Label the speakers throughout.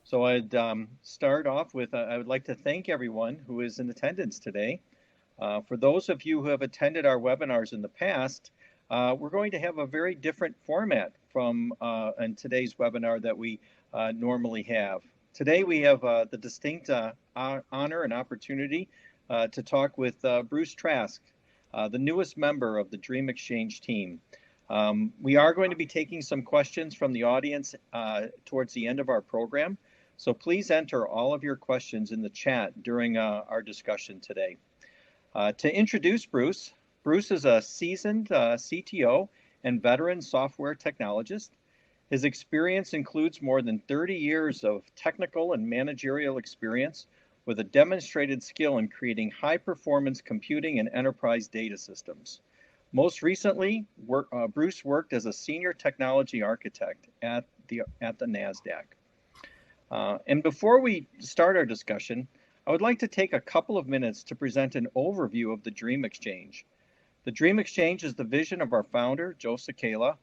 Speaker 1: So I'd start off with, I would like to thank everyone who is in attendance today. For those of you who have attended our webinars in the past, we're going to have a very different format from in today's webinar that we normally have. Today we have the distinct honor and opportunity to talk with Bruce Trask, the newest member of the Dream Exchange team. We are going to be taking some questions from the audience towards the end of our program. So please enter all of your questions in the chat during our discussion today. To introduce Bruce, Bruce is a seasoned CTO and veteran software technologist. His experience includes more than 30 years of technical and managerial experience with a demonstrated skill in creating high-performance computing and enterprise data systems. Most recently, Bruce worked as a senior technology architect at the NASDAQ. And before we start our discussion, I would like to take a couple of minutes to present an overview of the Dream Exchange. The Dream Exchange is the vision of our founder, Joe Sakala,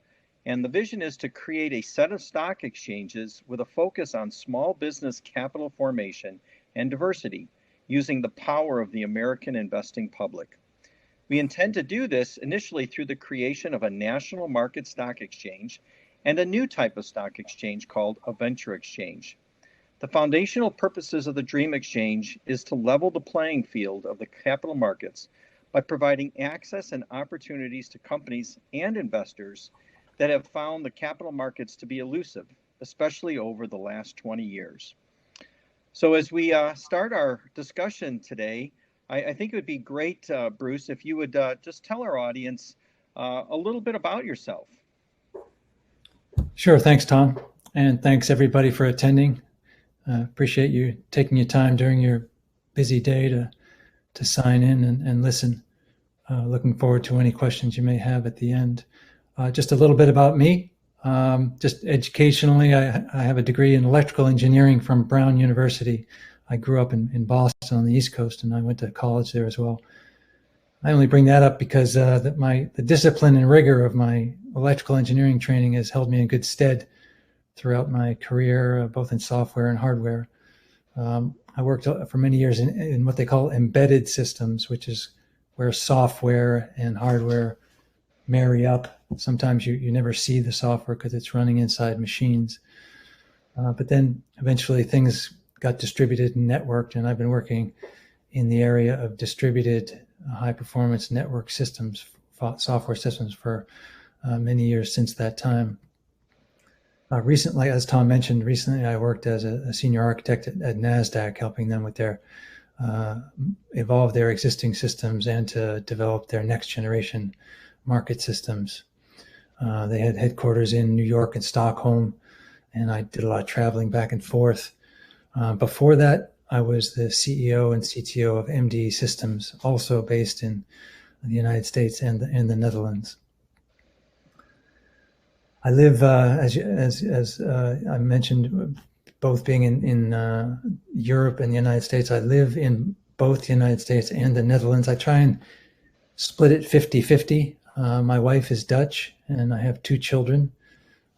Speaker 1: and the vision is to create a set of stock exchanges with a focus on small business capital formation and diversity, using the power of the American investing public. We intend to do this initially through the creation of a national market stock exchange and a new type of stock exchange called a venture exchange. The foundational purposes of the Dream Exchange is to level the playing field of the capital markets by providing access and opportunities to companies and investors that have found the capital markets to be elusive, especially over the last 20 years. So as we start our discussion today, I think it would be great, Bruce, if you would just tell our audience a little bit about yourself.
Speaker 2: Sure, thanks, Tom, and thanks everybody for attending. Appreciate you taking your time during your busy day to sign in and listen. Looking forward to any questions you may have at the end. Just a little bit about me. Just educationally, I have a degree in electrical engineering from Brown University. I grew up in Boston on the East Coast, and I went to college there as well. I only bring that up because the discipline and rigor of my electrical engineering training has held me in good stead throughout my career, both in software and hardware. I worked for many years in what they call embedded systems, which is where software and hardware marry up. Sometimes you never see the software because it's running inside machines. But then eventually things got distributed and networked, and I've been working in the area of distributed high-performance network systems, software systems for many years since that time. Recently, as Tom mentioned, I worked as a senior architect at NASDAQ, helping them with their evolve their existing systems and to develop their next generation market systems. They had headquarters in New York and Stockholm, and I did a lot of traveling back and forth. Before that, I was the CEO and CTO of MD Systems, also based in the United States and the Netherlands. I live, as I mentioned, both being in Europe and the United States. I live in both the United States and the Netherlands. I try and split it 50-50. My wife is Dutch, and I have 2 children.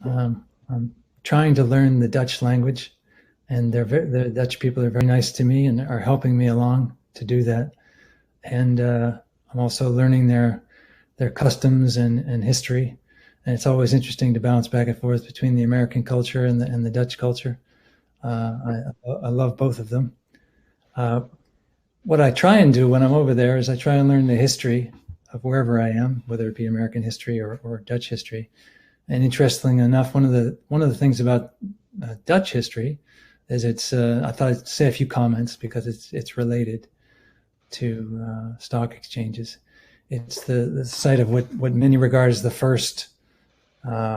Speaker 2: I'm trying to learn the Dutch language, and the Dutch people are very nice to me and are helping me along to do that. And I'm also learning their customs and history. And it's always interesting to bounce back and forth between the American culture and the Dutch culture. I love both of them. What I try and do when I'm over there is I try and learn the history of wherever I am, whether it be American history or Dutch history. And interestingly enough, one of the things about Dutch history is I thought I'd say a few comments because it's related to stock exchanges. It's the site of what many regard as the first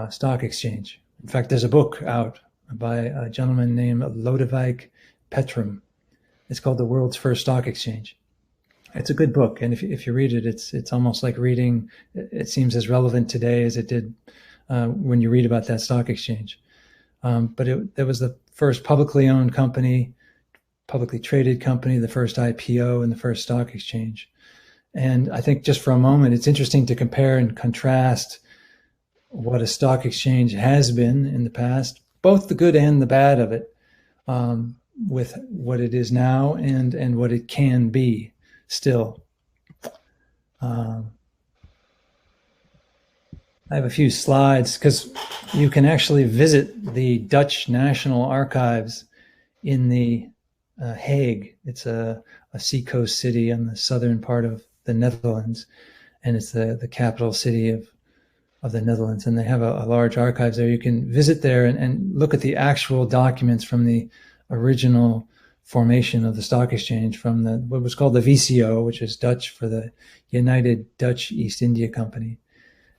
Speaker 2: stock exchange. In fact, there's a book out by a gentleman named Lodewijk Petrum. It's called The World's First Stock Exchange. It's a good book, and if you read it, it's almost like reading. It seems as relevant today as it did when you read about that stock exchange. But it was the first publicly owned company, publicly traded company, the first IPO, and the first stock exchange. And I think just for a moment, it's interesting to compare and contrast what a stock exchange has been in the past, both the good and the bad of it. with what it is now and what it can be still. I have a few slides because you can actually visit the Dutch National Archives in the Hague. It's a seacoast city on the southern part of the Netherlands, and it's the capital city of the Netherlands. And they have a large archives there. You can visit there and look at the actual documents from the original formation of the stock exchange, from what was called the VCO, which is Dutch for the United Dutch East India Company.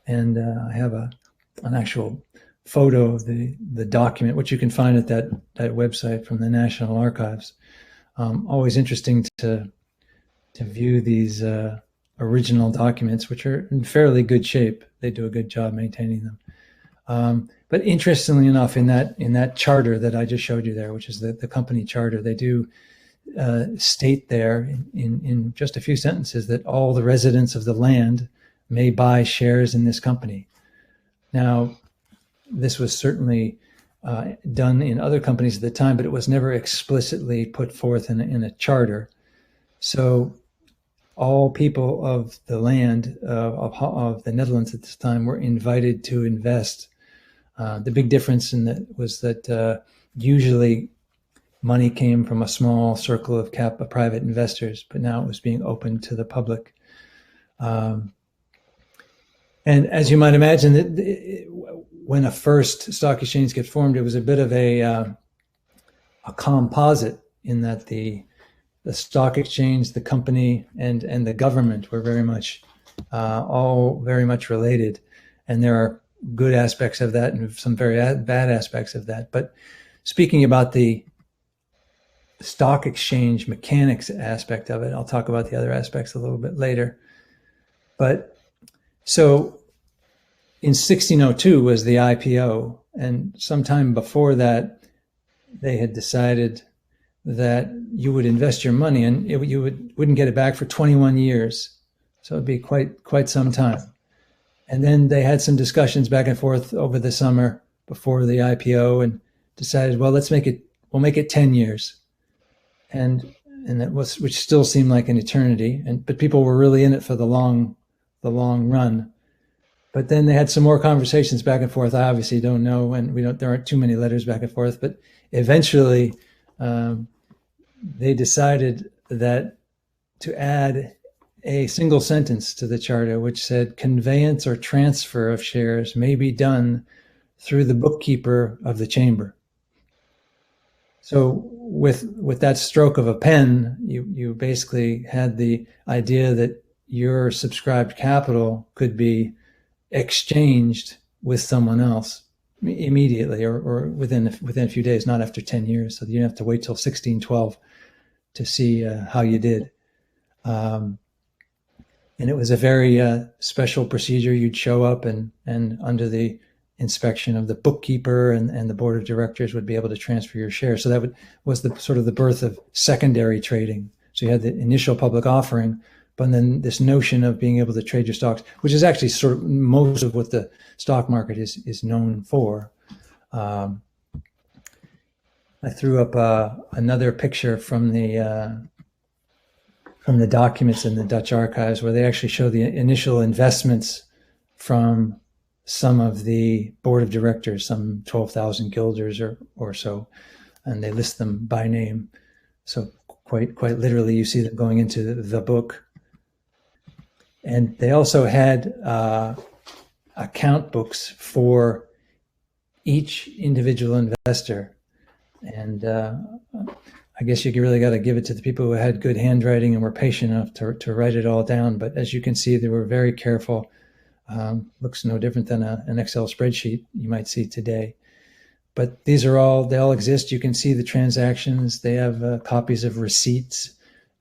Speaker 2: And I have an actual photo of the document, which you can find at that website from the National Archives. Always interesting to view these original documents, which are in fairly good shape. They do a good job maintaining them. But interestingly enough, in that charter that I just showed you there, which is the company charter, they do state there in just a few sentences that all the residents of the land may buy shares in this company. Now, this was certainly done in other companies at the time, but it was never explicitly put forth in a charter. So all people of the land of the Netherlands at this time were invited to invest. The big difference in that was that usually money came from a small circle of private investors, but now it was being opened to the public. And as you might imagine, when a first stock exchange gets formed, it was a bit of a composite, in that the stock exchange, the company, and the government were very much all very much related. And there are good aspects of that and some very bad aspects of that. But speaking about the stock exchange mechanics aspect of it, I'll talk about the other aspects a little bit later. But so in 1602 was the IPO, and sometime before that, they had decided that you would invest your money and you wouldn't get it back for 21 years. So it'd be quite some time. And then they had some discussions back and forth over the summer before the IPO and decided, well, we'll make it 10 years. And which still seemed like an eternity. But people were really in it for the long run. But then they had some more conversations back and forth. I obviously don't know, and there aren't too many letters back and forth, but eventually they decided that to add a single sentence to the charter, which said conveyance or transfer of shares may be done through the bookkeeper of the chamber. So with that stroke of a pen, you basically had the idea that your subscribed capital could be exchanged with someone else immediately or within a few days, not after 10 years. So you didn't have to wait till 1612 to see how you did. And it was a very special procedure. You'd show up and under the inspection of the bookkeeper and the board of directors would be able to transfer your shares. So that was the sort of the birth of secondary trading. So you had the initial public offering, but then this notion of being able to trade your stocks, which is actually sort of most of what the stock market is known for. I threw up another picture from the documents in the Dutch archives, where they actually show the initial investments from some of the board of directors, some 12,000 guilders or so, and they list them by name. So quite literally, you see them going into the book. And they also had account books for each individual investor. And I guess you really got to give it to the people who had good handwriting and were patient enough to write it all down. But as you can see, they were very careful. Looks no different than an Excel spreadsheet you might see today. But they all exist. You can see the transactions. They have copies of receipts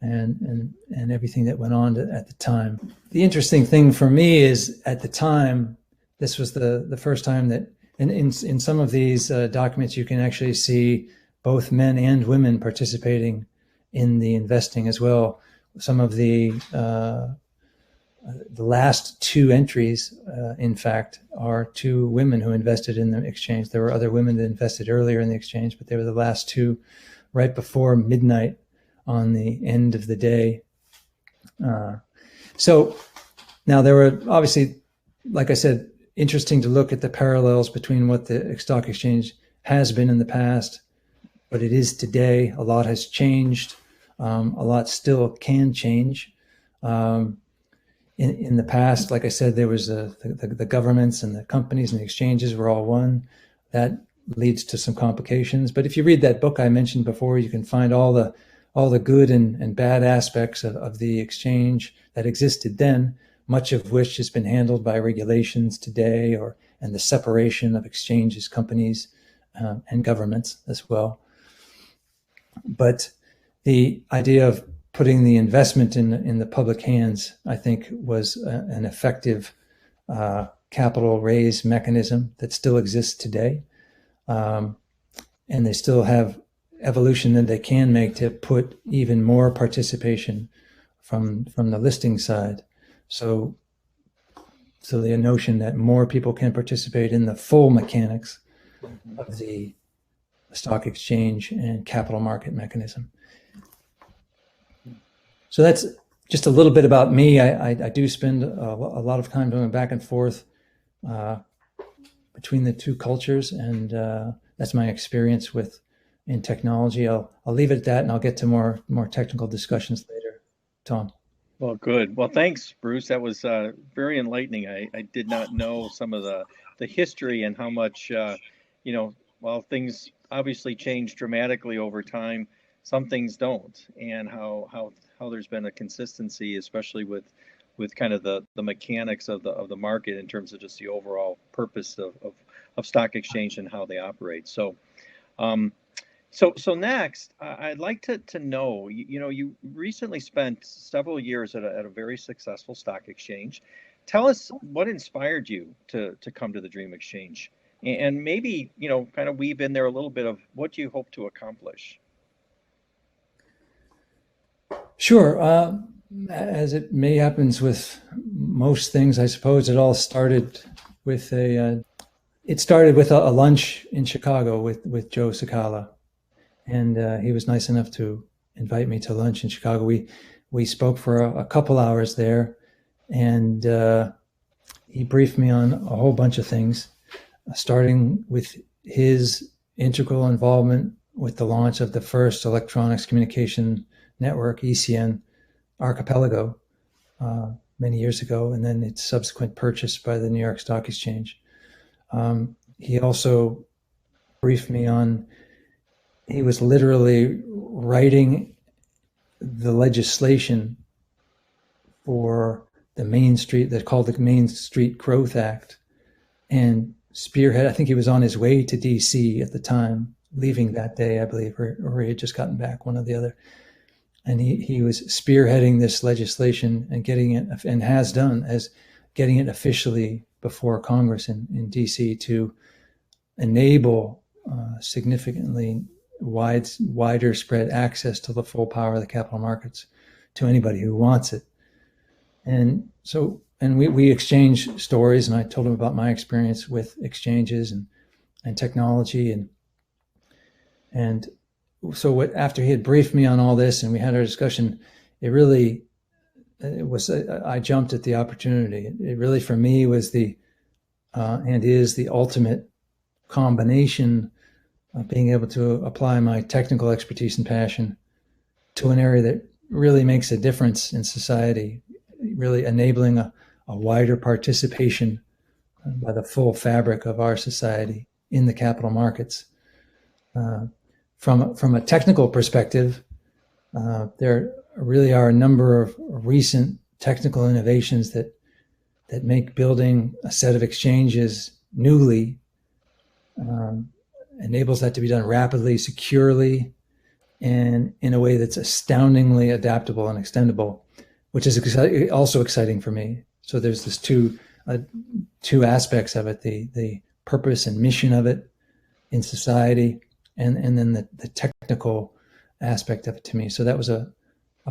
Speaker 2: and everything that went on at the time. The interesting thing for me is, at the time, this was the first time that, in some of these documents, you can actually see both men and women participating in the investing as well. Some of the last two entries, in fact, are two women who invested in the exchange. There were other women that invested earlier in the exchange, but they were the last two right before midnight on the end of the day. So now there were obviously, like I said, interesting to look at the parallels between what the stock exchange has been in the past, what it is today. A lot has changed. A lot still can change. In the past, like I said, there was the governments and the companies and the exchanges were all one. That leads to some complications. But if you read that book I mentioned before, you can find all the good and bad aspects of the exchange that existed then, much of which has been handled by regulations today, and the separation of exchanges, companies, and governments as well. But the idea of putting the investment in the public hands, I think, was an effective capital raise mechanism that still exists today. And they still have evolution that they can make to put even more participation from the listing side. So the notion that more people can participate in the full mechanics of the stock exchange and capital market mechanism. So that's just a little bit about me. I do spend a lot of time going back and forth between the two cultures, and that's my experience in technology. I'll leave it at that, and I'll get to more technical discussions later. Tom.
Speaker 1: Well, good. Well, thanks, Bruce. That was very enlightening. I did not know some of the history and how much, while things obviously change dramatically over time, some things don't, and how there's been a consistency, especially with kind of the mechanics of the market in terms of just the overall purpose of stock exchange and how they operate. So next, I'd like to know, you recently spent several years at a very successful stock exchange. Tell us what inspired you to come to the Dream Exchange, and maybe, kind of weave in there a little bit of what you hope to accomplish.
Speaker 2: Sure. As it may happens with most things, I suppose it all started with a lunch in Chicago with Joe Cicala. And he was nice enough to invite me to lunch in Chicago. We spoke for a couple hours there, and he briefed me on a whole bunch of things, starting with his integral involvement with the launch of the first electronics communication network, ECN Archipelago, many years ago, and then its subsequent purchase by the New York Stock Exchange. He also briefed me on, he was literally writing the legislation for the Main Street, that's called the Main Street Growth Act, and spearhead. I think he was on his way to DC at the time, leaving that day, I believe, or he had just gotten back, one or the other. And he was spearheading this legislation and getting it, and has done, as getting it officially before Congress in DC to enable significantly wider spread access to the full power of the capital markets to anybody who wants it. And we exchanged stories, and I told him about my experience with exchanges and technology, and so after he had briefed me on all this and we had our discussion, I jumped at the opportunity. It really, for me, was and is the ultimate combination of being able to apply my technical expertise and passion to an area that really makes a difference in society, really enabling a wider participation by the full fabric of our society in the capital markets. From a technical perspective, there really are a number of recent technical innovations that make building a set of exchanges newly enables that to be done rapidly, securely, and in a way that's astoundingly adaptable and extendable, which is also exciting for me. So there's this two aspects of it: the purpose and mission of it in society, and then the technical aspect of it to me. So that was a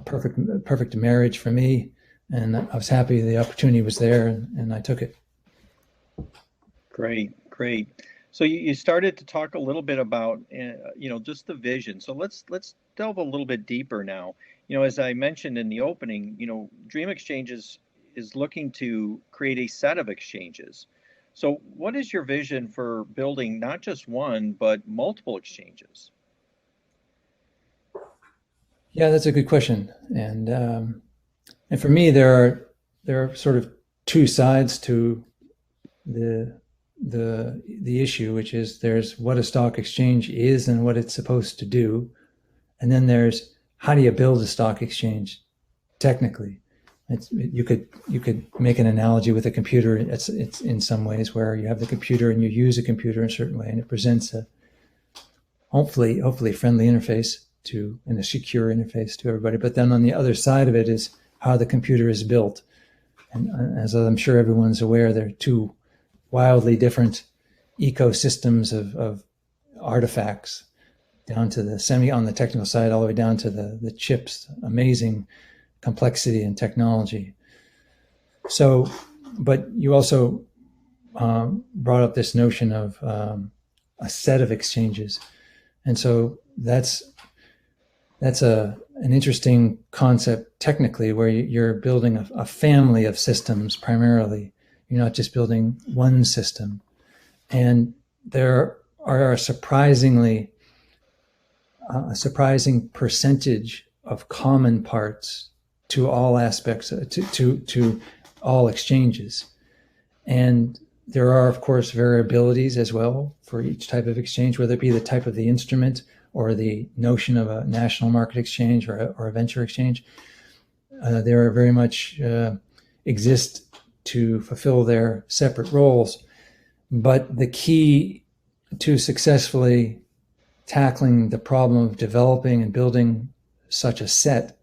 Speaker 2: perfect marriage for me, and I was happy the opportunity was there, and I took it.
Speaker 1: Great, great. So you started to talk a little bit about, just the vision. So let's delve a little bit deeper now. As I mentioned in the opening, Dream Exchanges is looking to create a set of exchanges. So what is your vision for building not just one, but multiple exchanges?
Speaker 2: Yeah, that's a good question. And for me, there are sort of two sides to the the issue, which is there's what a stock exchange is and what it's supposed to do, and then there's how do you build a stock exchange technically. You could make an analogy with a computer. It's in some ways where you have the computer and you use a computer in a certain way, and it presents a hopefully friendly interface to and a secure interface to everybody. But then on the other side of it is how the computer is built. And as I'm sure everyone's aware, there are two wildly different ecosystems of artifacts, down to the on the technical side, all the way down to the chips, amazing complexity and technology. So, but you also brought up this notion of a set of exchanges. And so that's an interesting concept technically, where you're building a family of systems primarily. You're not just building one system. And there are a surprising percentage of common parts to all aspects, to all exchanges. And there are, of course, variabilities as well for each type of exchange, whether it be the type of the instrument or the notion of a national market exchange or a venture exchange. There are very much exist to fulfill their separate roles. But the key to successfully tackling the problem of developing and building such a set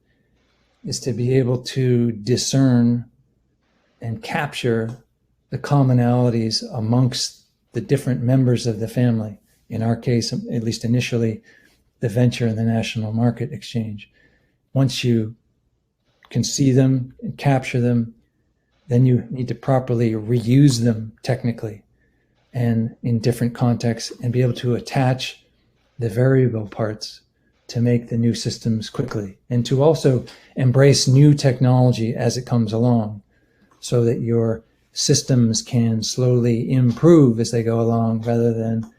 Speaker 2: is to be able to discern and capture the commonalities amongst the different members of the family. In our case, at least initially, the venture and the national market exchange. Once you can see them and capture them, then you need to properly reuse them technically and in different contexts, and be able to attach the variable parts to make the new systems quickly, and to also embrace new technology as it comes along, so that your systems can slowly improve as they go along, rather than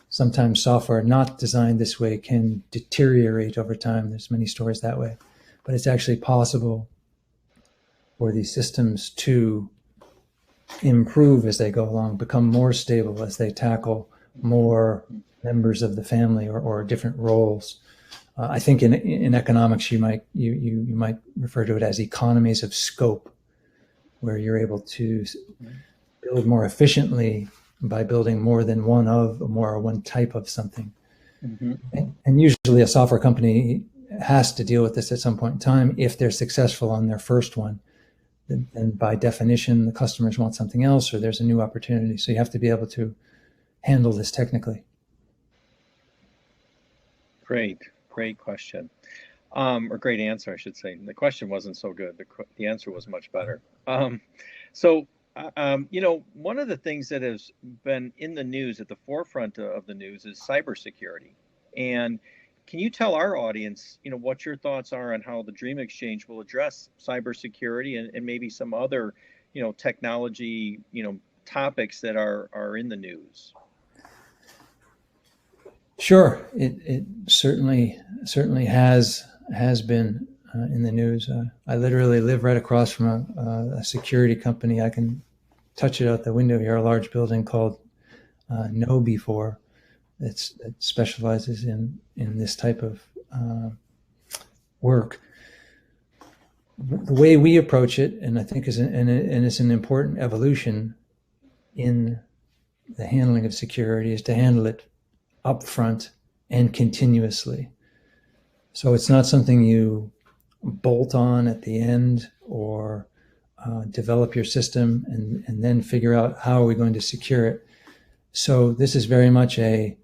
Speaker 2: sometimes software not designed this way can deteriorate over time. There's many stories that way, but it's actually possible for these systems to improve as they go along, become more stable as they tackle more members of the family or different roles. I think in economics, you might refer to it as economies of scope, where you're able to build more efficiently by building more than one type of something.
Speaker 1: Mm-hmm.
Speaker 2: And usually a software company has to deal with this at some point in time. If they're successful on their first one, then by definition, the customers want something else, or there's a new opportunity. So you have to be able to handle this technically.
Speaker 1: Great question. Or great answer, I should say. The question wasn't so good. The answer was much better. One of the things that has been in the news, at the forefront of the news, is cybersecurity. And can you tell our audience, what your thoughts are on how the Dream Exchange will address cybersecurity and maybe some other, technology, topics that are in the news?
Speaker 2: Sure, it certainly has been in the news. I literally live right across from a security company. I can touch it out the window here. A large building called KnowBe4. It specializes in this type of work. The way we approach it, and I think it's an important evolution in the handling of security, is to handle it upfront and continuously. So it's not something you bolt on at the end, or develop your system and then figure out how are we going to secure it. So this is very much a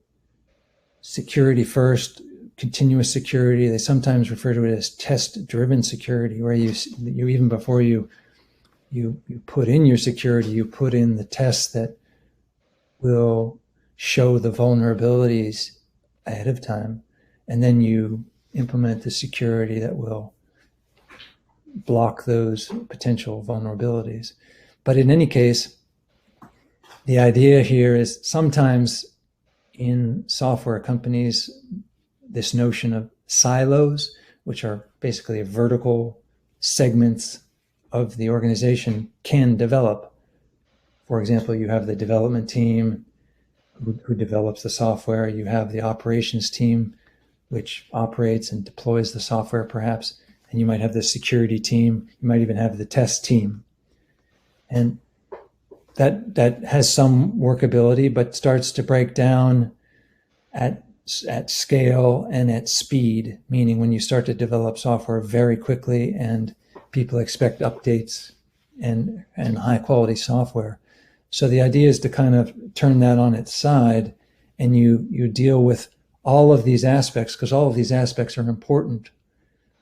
Speaker 2: security first, continuous security. They sometimes refer to it as test-driven security, where you even before you put in your security, you put in the tests that will show the vulnerabilities ahead of time, and then you implement the security that will block those potential vulnerabilities. But in any case, the idea here is sometimes in software companies, this notion of silos, which are basically vertical segments of the organization, can develop. For example, you have the development team who develops the software. You have the operations team, which operates and deploys the software, perhaps. And you might have the security team. You might even have the test team. And that has some workability, but starts to break down at scale and at speed, meaning when you start to develop software very quickly and people expect updates and high quality software. So the idea is to kind of turn that on its side, and you deal with all of these aspects, because all of these aspects are important,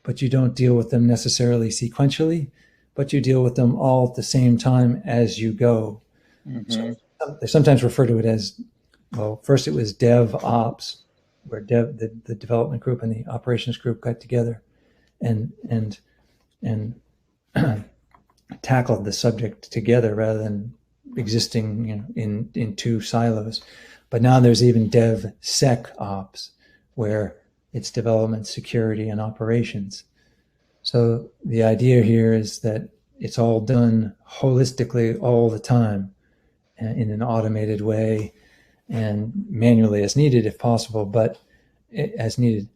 Speaker 2: but you don't deal with them necessarily sequentially, but you deal with them all at the same time as you go. Mm-hmm. So they sometimes refer to it as, well, first it was DevOps, where the development group and the operations group got together and tackled the subject together rather than existing in two silos. But now there's even DevSec Ops, where it's development, security, and operations. So the idea here is that it's all done holistically all the time in an automated way and manually as needed if possible, but as needed.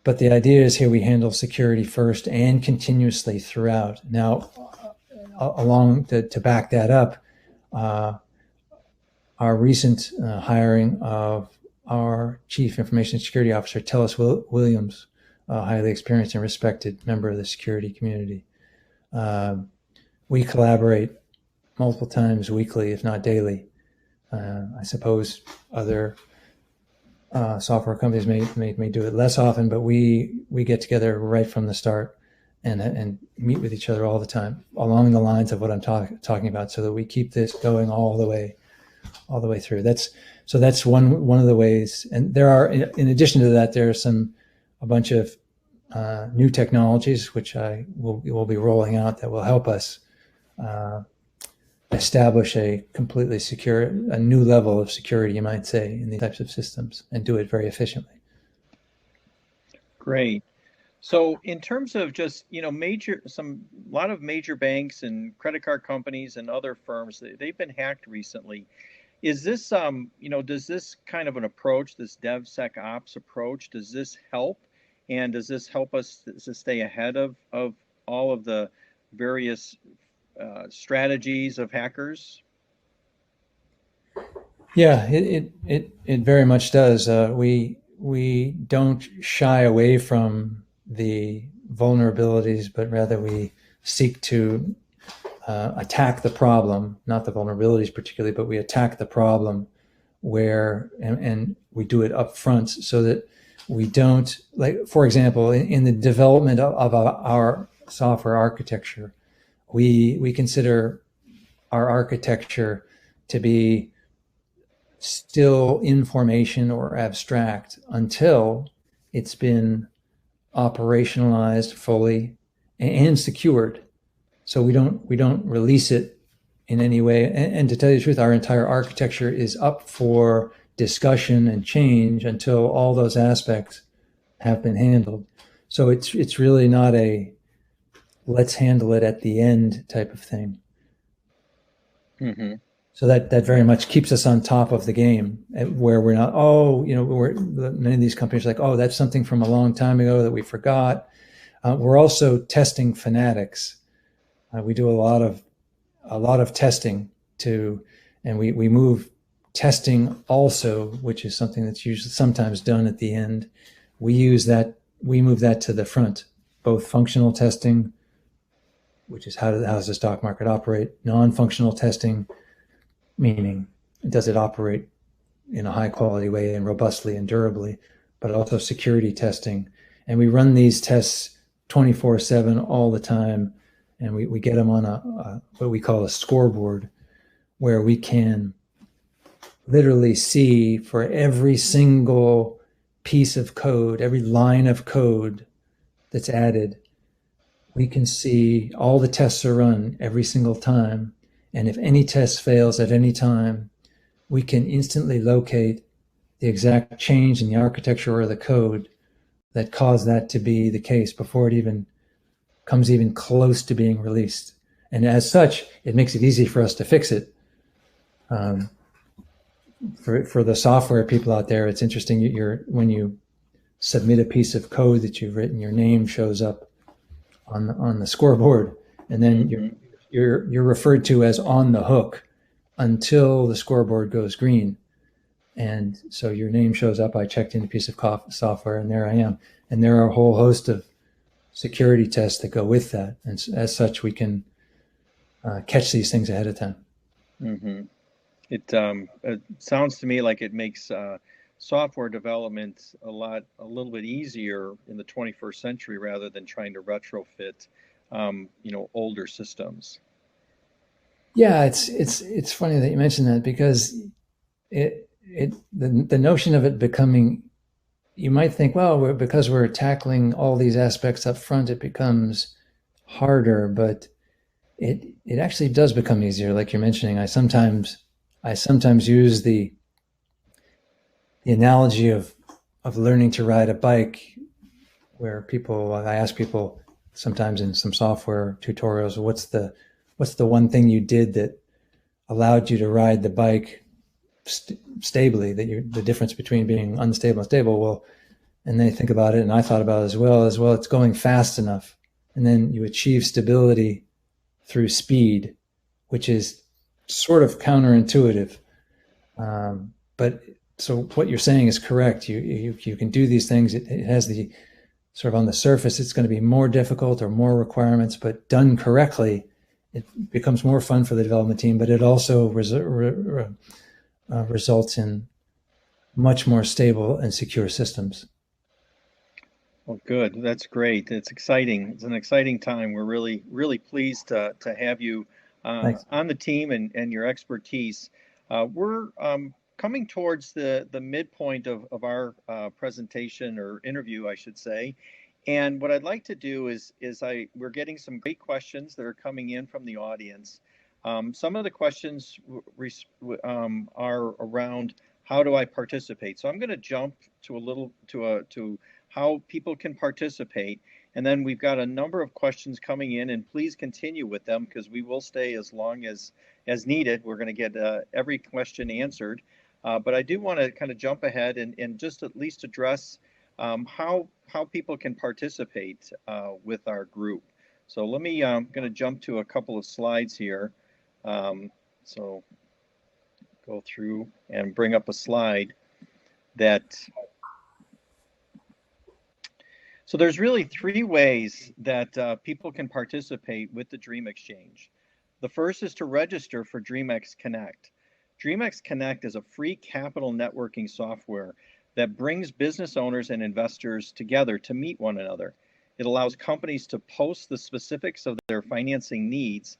Speaker 2: But the idea is here we handle security first and continuously throughout. Now, along to back that up, our recent hiring of our Chief Information Security Officer, Tellis Williams, a highly experienced and respected member of the security community. We collaborate multiple times weekly, if not daily. I suppose other software companies may do it less often, but we get together right from the start and meet with each other all the time along the lines of what I'm talking about, so that we keep this going all the way through. That's one of the ways. And there are, in addition to that, there are a bunch of new technologies which I will be rolling out that will help us establish a completely secure, a new level of security, you might say, in these types of systems, and do it very efficiently.
Speaker 1: Great. So in terms of just, a lot of major banks and credit card companies and other firms, they've been hacked recently. Is this, does this kind of an approach, this DevSec Ops approach, does this help? And does this help us to stay ahead of all of the various strategies of hackers?
Speaker 2: Yeah, it very much does. We don't shy away from the vulnerabilities, but rather we seek to attack the problem, not the vulnerabilities particularly, but we attack the problem and we do it up front, so that we don't, like, for example, in the development of our software architecture, we consider our architecture to be still information or abstract until it's been operationalized fully and secured. So we don't release it in any way. And to tell you the truth, our entire architecture is up for discussion and change until all those aspects have been handled. So it's really not a let's handle it at the end type of thing. Mm-hmm. So that very much keeps us on top of the game, where we're not, many of these companies are like, oh, that's something from a long time ago that we forgot. We're also testing fanatics. We do a lot of testing and we move testing also, which is something that's usually sometimes done at the end. We move that to the front, both functional testing, which is how does the stock market operate, non-functional testing, meaning does it operate in a high quality way and robustly and durably, but also security testing. And we run these tests 24/7 all the time. And we get them on what we call a scoreboard, where we can literally see for every single piece of code, every line of code that's added, we can see all the tests are run every single time. And if any test fails at any time, we can instantly locate the exact change in the architecture or the code that caused that to be the case before it even comes even close to being released. And as such, it makes it easy for us to fix it. For the software people out there, it's interesting. When you submit a piece of code that you've written, your name shows up on the scoreboard, and then you're referred to as on the hook until the scoreboard goes green. And so your name shows up. I checked in a piece of software, and there I am. And there are a whole host of security tests that go with that. And as such, we can catch these things ahead of time.
Speaker 1: Mm-hmm. It sounds to me like it makes software development a little bit easier in the 21st century rather than trying to retrofit, older systems.
Speaker 2: Yeah, it's funny that you mentioned that, because the notion of it becoming, you might think, well, because we're tackling all these aspects up front, it becomes harder, but it actually does become easier. Like you're mentioning, I sometimes use the analogy of learning to ride a bike, where I ask people sometimes in some software tutorials, what's the one thing you did that allowed you to ride the bike stably, the difference between being unstable and stable. Well, and they think about it, and I thought about it as well, it's going fast enough. And then you achieve stability through speed, which is sort of counterintuitive. But so what you're saying is correct. You can do these things. It has the sort of, on the surface, it's going to be more difficult or more requirements, but done correctly, it becomes more fun for the development team, but it also results in much more stable and secure systems.
Speaker 1: Well, good. That's great. It's exciting. It's an exciting time. We're really, really pleased to have you on the team and your expertise. We're coming towards the midpoint of our presentation, or interview, I should say. And what I'd like to do is we're getting some great questions that are coming in from the audience. Some of the questions are around, how do I participate? So I'm going to jump to how people can participate. And then we've got a number of questions coming in, and please continue with them, because we will stay as long as needed. We're going to get every question answered. But I do want to kind of jump ahead and just at least address how people can participate with our group. So I'm going to jump to a couple of slides here. So go through and bring up a slide that. So there's really three ways that people can participate with the Dream Exchange. The first is to register for DreamX Connect. DreamX Connect is a free capital networking software that brings business owners and investors together to meet one another. It allows companies to post the specifics of their financing needs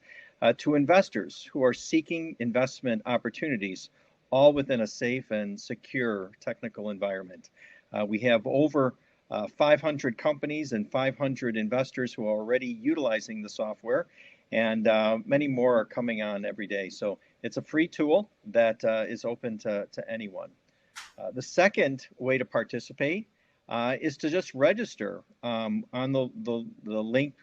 Speaker 1: to investors who are seeking investment opportunities, all within a safe and secure technical environment. We have over 500 companies and 500 investors who are already utilizing the software, and many more are coming on every day. So it's a free tool that is open to anyone. The second way to participate is to just register on the link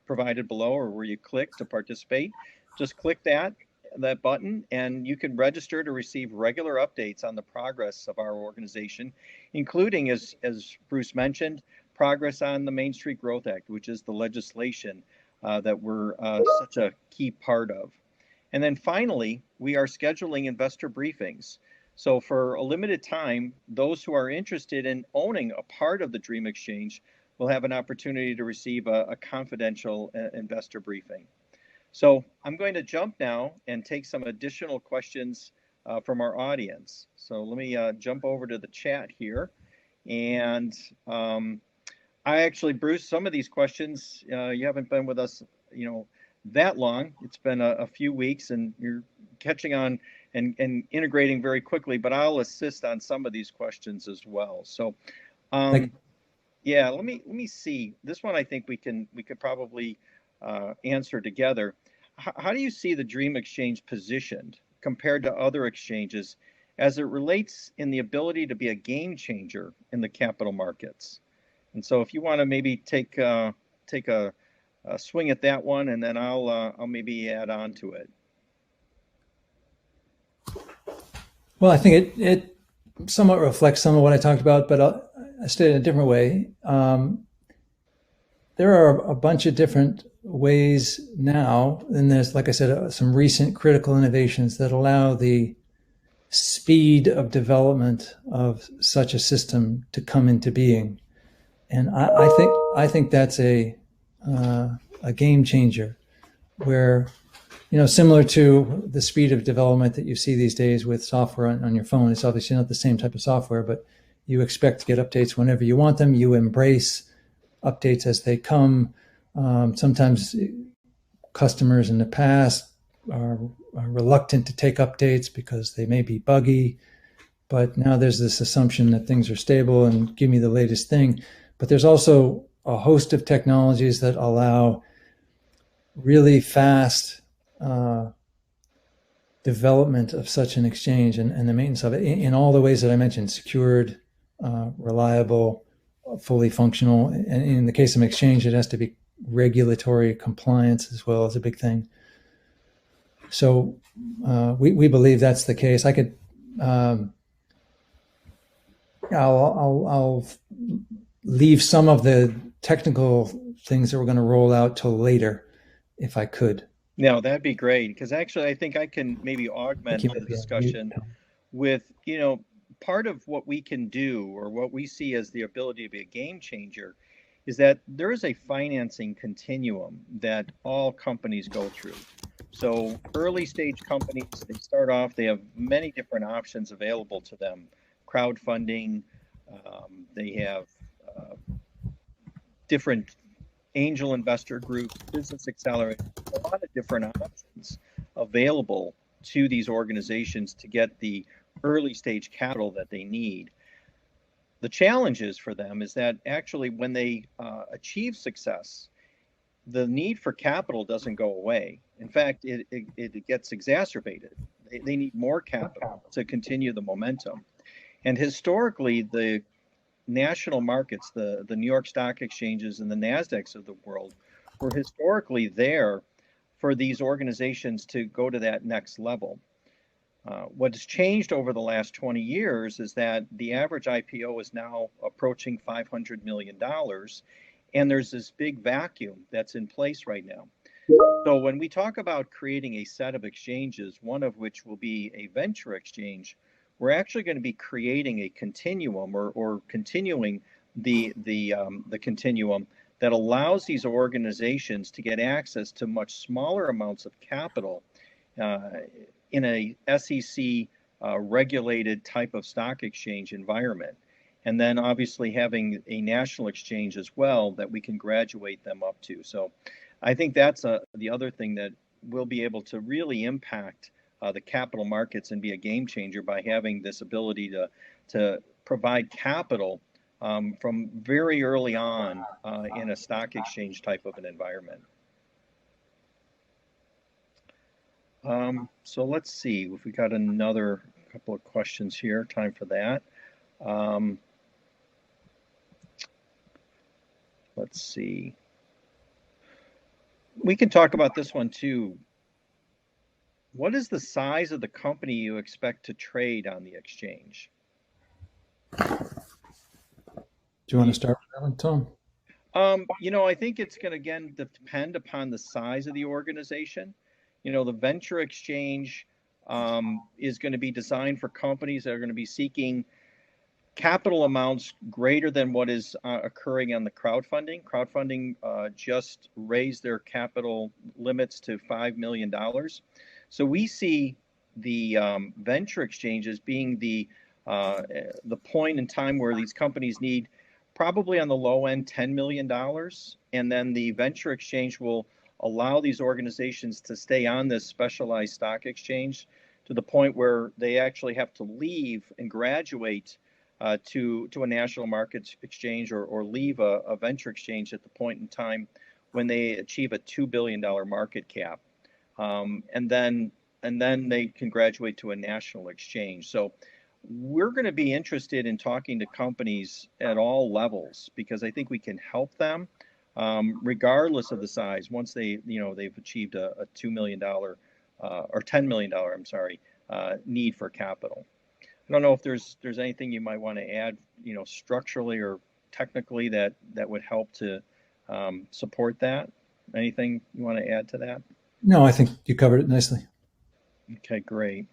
Speaker 1: provided below, or where you click to participate. Just click that button, and you can register to receive regular updates on the progress of our organization, including, as Bruce mentioned, progress on the Main Street Growth Act, which is the legislation that we're such a key part of. And then finally, we are scheduling investor briefings. So for a limited time, those who are interested in owning a part of the Dream Exchange will have an opportunity to receive a confidential investor briefing. So I'm going to jump now and take some additional questions from our audience. So let me jump over to the chat here. And I actually, Bruce, some of these questions, you haven't been with us, that long. It's been a few weeks, and you're catching on and integrating very quickly, but I'll assist on some of these questions as well. So,
Speaker 2: Like,
Speaker 1: yeah, let me see. This one I think we could probably answer together. How do you see the Dream Exchange positioned compared to other exchanges as it relates in the ability to be a game changer in the capital markets? And so, if you want to maybe take a swing at that one, and then I'll maybe add on to it.
Speaker 2: well, I think it somewhat reflects some of what I talked about, but I state it a different way. There are a bunch of different ways now, and there's, like I said, some recent critical innovations that allow the speed of development of such a system to come into being. And I think that's a game changer, where, similar to the speed of development that you see these days with software on your phone. It's obviously not the same type of software, but you expect to get updates whenever you want them. You embrace updates as they come. Sometimes customers in the past are reluctant to take updates because they may be buggy, but now there's this assumption that things are stable and give me the latest thing. But there's also a host of technologies that allow really fast development of such an exchange and the maintenance of it in all the ways that I mentioned: secured, reliable, fully functional. And in the case of an exchange, it has to be regulatory compliance as well as a big thing. So we believe that's the case. I could I'll leave some of the technical things that we're going to roll out till later, if I could.
Speaker 1: No, that'd be great, because actually I think I can maybe augment the discussion with, part of what we can do, or what we see as the ability to be a game changer, is that there is a financing continuum that all companies go through. So early stage companies, they start off, they have many different options available to them: crowdfunding, they have different angel investor groups, business accelerators, a lot of different options available to these organizations to get the early stage capital that they need. The challenges for them is that actually when they achieve success, the need for capital doesn't go away. In fact, it gets exacerbated. They need more capital to continue the momentum. And historically, the national markets, the New York Stock Exchanges and the NASDAQs of the world, were historically there for these organizations to go to that next level. What has changed over the last 20 years is that the average IPO is now approaching $500 million, and there's this big vacuum that's in place right now. So when we talk about creating a set of exchanges, one of which will be a venture exchange, we're actually going to be creating a continuum, or continuing the continuum that allows these organizations to get access to much smaller amounts of capital in a SEC regulated type of stock exchange environment. And then obviously having a national exchange as well that we can graduate them up to. So I think that's the other thing that will be able to really impact the capital markets and be a game changer, by having this ability to provide capital from very early on in a stock exchange type of an environment. So let's see if we got another couple of questions here. Time for that. Let's see. We can talk about this one too. What is the size of the company you expect to trade on the exchange?
Speaker 2: Do you want to start with that one, Tom?
Speaker 1: I think it's going to, again, depend upon the size of the organization. The venture exchange is going to be designed for companies that are going to be seeking capital amounts greater than what is occurring on the crowdfunding. Crowdfunding just raised their capital limits to $5 million. So we see the venture exchanges being the point in time where these companies need, probably on the low end, $10 million. And then the venture exchange will allow these organizations to stay on this specialized stock exchange to the point where they actually have to leave and graduate to a national markets exchange or leave a venture exchange at the point in time when they achieve a $2 billion market cap. And then they can graduate to a national exchange. So we're going to be interested in talking to companies at all levels because I think we can help them regardless of the size. Once they've achieved a $2 million or $10 million, I'm sorry, need for capital. I don't know if there's anything you might want to add, structurally or technically that would help to support that. Anything you want to add to that?
Speaker 2: No, I think you covered it nicely.
Speaker 1: Okay, great.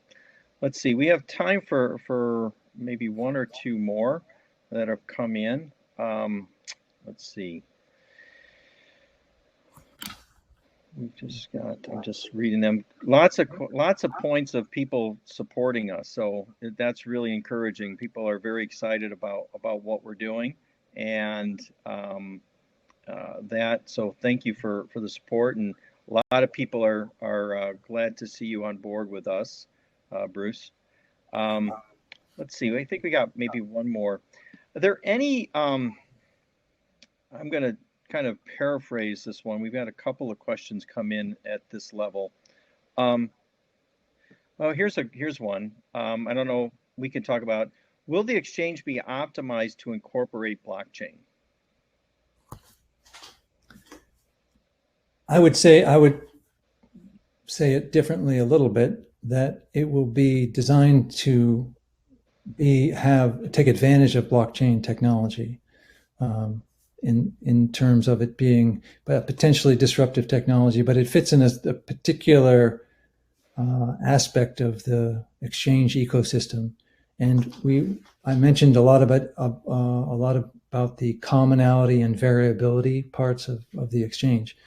Speaker 1: Let's see. We have time for maybe one or two more that have come in. Let's see. I'm just reading them. Lots of points of people supporting us. So that's really encouraging. People are very excited about what we're doing, and so thank you for the support. And a lot of people are glad to see you on board with us, Bruce. Let's see. I think we got maybe one more. Are there any? I'm going to kind of paraphrase this one. We've got a couple of questions come in at this level. Well, here's one. I don't know. We can talk about, will the exchange be optimized to incorporate blockchain?
Speaker 2: I would say it differently a little bit, that it will be designed to take advantage of blockchain technology. In terms of it being potentially disruptive technology, but it fits in a particular aspect of the exchange ecosystem. And I mentioned a lot about the commonality and variability parts of the exchange,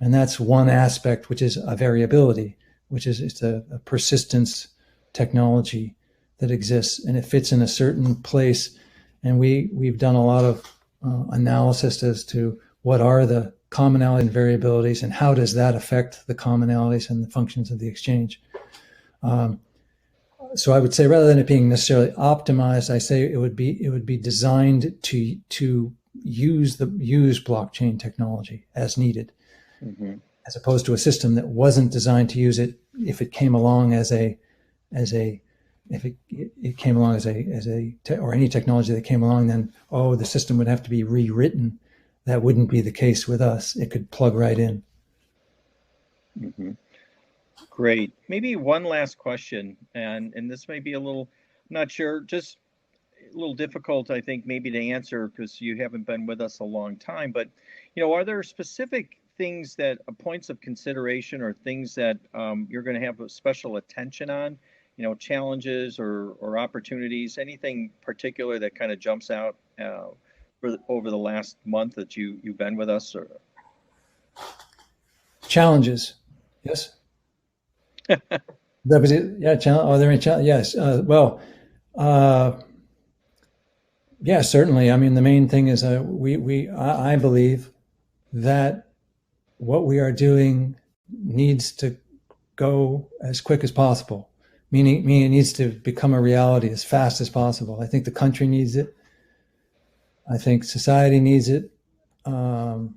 Speaker 2: and that's one aspect, which is a variability, which is it's a persistence technology that exists, and it fits in a certain place. And we've done a lot of analysis as to what are the commonalities and variabilities, and how does that affect the commonalities and the functions of the exchange. So I would say, rather than it being necessarily optimized, I say it would be designed to use blockchain technology as needed, mm-hmm. as opposed to a system that wasn't designed to use it if it came along or any technology that came along, then, the system would have to be rewritten. That wouldn't be the case with us. It could plug right in.
Speaker 1: Mm-hmm. Great. Maybe one last question, and this may be a little, I'm not sure, just a little difficult, I think, maybe to answer because you haven't been with us a long time, but, are there specific things points of consideration or things that you're going to have a special attention on? Challenges or opportunities, anything particular that kind of jumps out over the last month that you've been with us? Or
Speaker 2: challenges, yes. That was it. Yeah, are there any challenges? Yes. Yeah, certainly. I mean, the main thing is I believe that what we are doing needs to go as quick as possible. Meaning it needs to become a reality as fast as possible. I think the country needs it. I think society needs it. And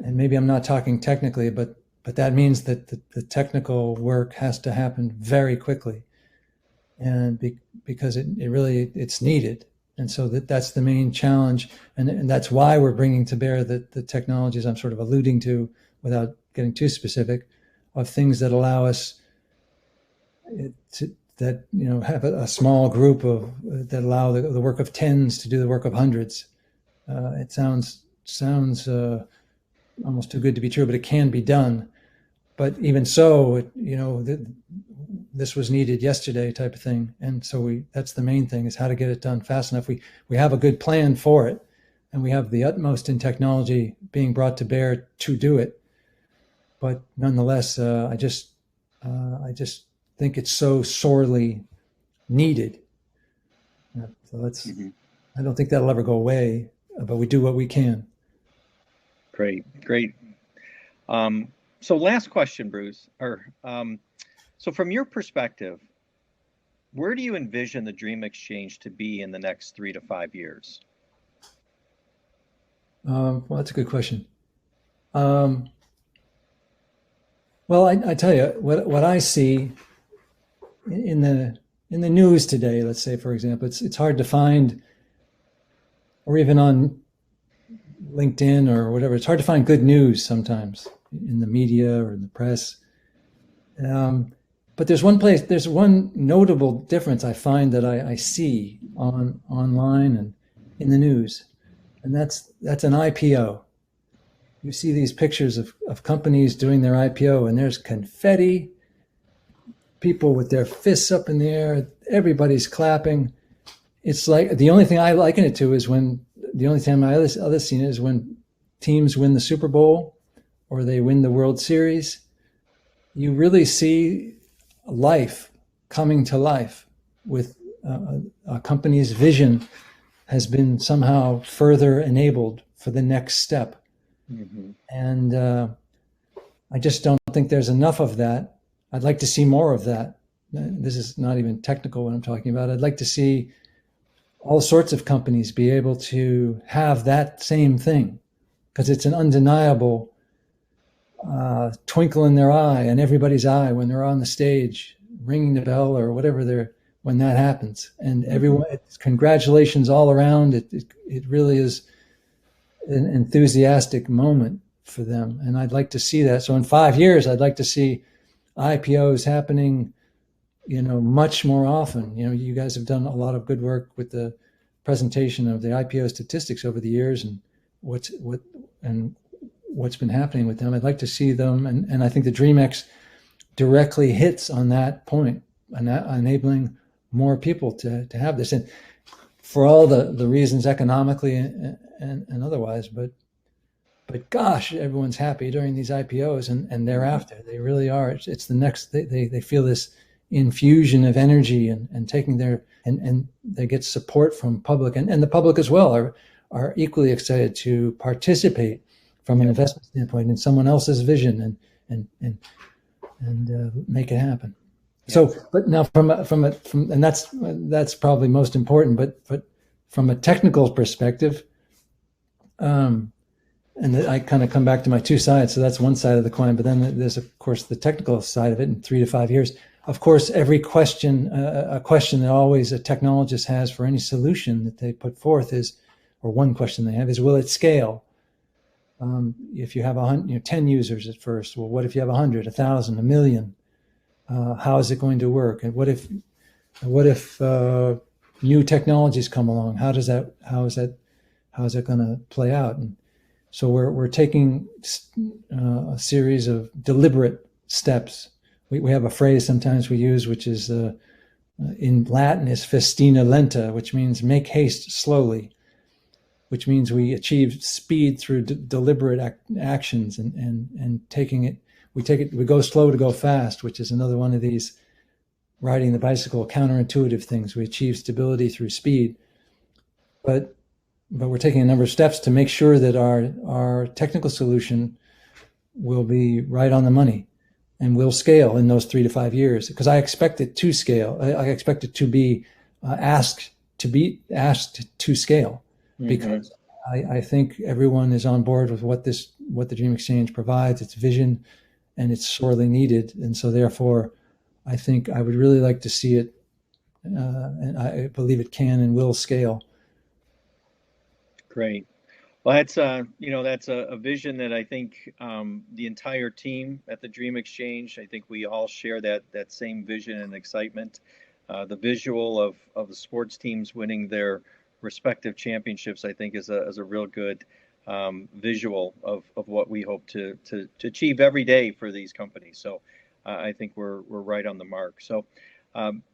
Speaker 2: maybe I'm not talking technically, but that means that the technical work has to happen very quickly, and because it's needed. And so that's the main challenge, and that's why we're bringing to bear the technologies I'm sort of alluding to, without getting too specific, of things that allow us have a small group that allow the work of tens to do the work of hundreds. It sounds almost too good to be true, but it can be done. But even so, this was needed yesterday, type of thing. And so that's the main thing, is how to get it done fast enough. We have a good plan for it, and we have the utmost in technology being brought to bear to do it. But nonetheless, I just think it's so sorely needed. So mm-hmm. I don't think that'll ever go away, but we do what we can.
Speaker 1: Great. So last question, Bruce, So from your perspective, where do you envision the Dream Exchange to be in the next 3 to 5 years?
Speaker 2: Well, that's a good question. Um, well, I tell you what I see in the news today. Let's say, for example, it's hard to find, or even on LinkedIn or whatever. It's hard to find good news sometimes in the media or in the press. Um, but there's one notable difference I find that I see online and in the news, and that's an IPO. You see these pictures of companies doing their IPO, and there's confetti, people with their fists up in the air, everybody's clapping. It's like the only thing I liken it to is when the only time I other seen it is when teams win the Super Bowl or they win the World Series. You really see life coming to life with a company's vision has been somehow further enabled for the next step.
Speaker 1: Mm-hmm.
Speaker 2: And I just don't think there's enough of that. I'd like to see more of that. This is not even technical what I'm talking about. I'd like to see all sorts of companies be able to have that same thing because it's an undeniable twinkle in their eye and everybody's eye when they're on the stage ringing the bell or whatever they're when that happens, and everyone, congratulations all around. It really is an enthusiastic moment for them, and I'd like to see that. So in 5 years, I'd like to see IPOs happening, much more often. You guys have done a lot of good work with the presentation of the IPO statistics over the years and what's been happening with them. I'd like to see them, and I think the DreamX directly hits on that point, and enabling more people to have this, and for all the reasons economically and otherwise. But gosh, everyone's happy during these IPOs and thereafter. They really are. It's the next. They feel this infusion of energy and taking their and they get support from public and the public as well are equally excited to participate from an investment standpoint in someone else's vision and make it happen. So, but now from and that's probably most important. But from a technical perspective, and I kind of come back to my two sides. So that's one side of the coin. But then there's of course the technical side of it. In 3 to 5 years, of course, every question, a question that always a technologist has for any solution that they put forth is, or one question they have is, will it scale? If you have 10 users at first, well, what if you have 100, 1,000, 1,000,000? How is it going to work? And what if new technologies come along? How is that going to play out? And so we're taking a series of deliberate steps. We have a phrase sometimes we use, which is in Latin is festina lenta, which means make haste slowly, which means we achieve speed through deliberate actions and taking it. We go slow to go fast, which is another one of these riding the bicycle counterintuitive things. We achieve stability through speed, but we're taking a number of steps to make sure that our technical solution will be right on the money and will scale in those 3 to 5 years. Because I expect it to scale. I expect it to be asked to scale, because I think everyone is on board with what the Dream Exchange provides, its vision, and it's sorely needed. And so therefore, I think I would really like to see it, and I believe it can and will scale.
Speaker 1: Great. Well, that's a vision that I think the entire team at the Dream Exchange, I think we all share that same vision and excitement. The visual of the sports teams winning their respective championships, I think, is a real good visual of what we hope to achieve every day for these companies. So I think we're right on the mark. So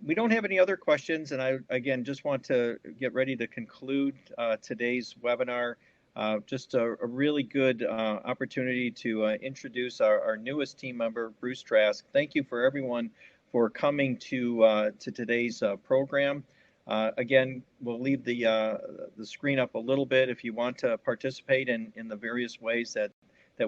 Speaker 1: we don't have any other questions, and I again just want to get ready to conclude today's webinar. Just a really good opportunity to introduce our newest team member, Bruce Trask. Thank you for everyone for coming to today's program. Again, we'll leave the screen up a little bit. If you want to participate in the various ways that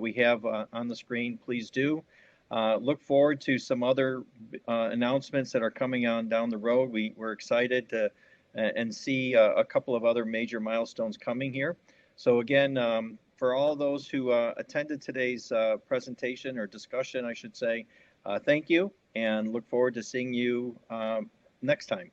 Speaker 1: we have on the screen, please do. Look forward to some other announcements that are coming on down the road. We're excited to and see a couple of other major milestones coming here. So again, for all those who attended today's presentation or discussion, I should say, thank you and look forward to seeing you next time.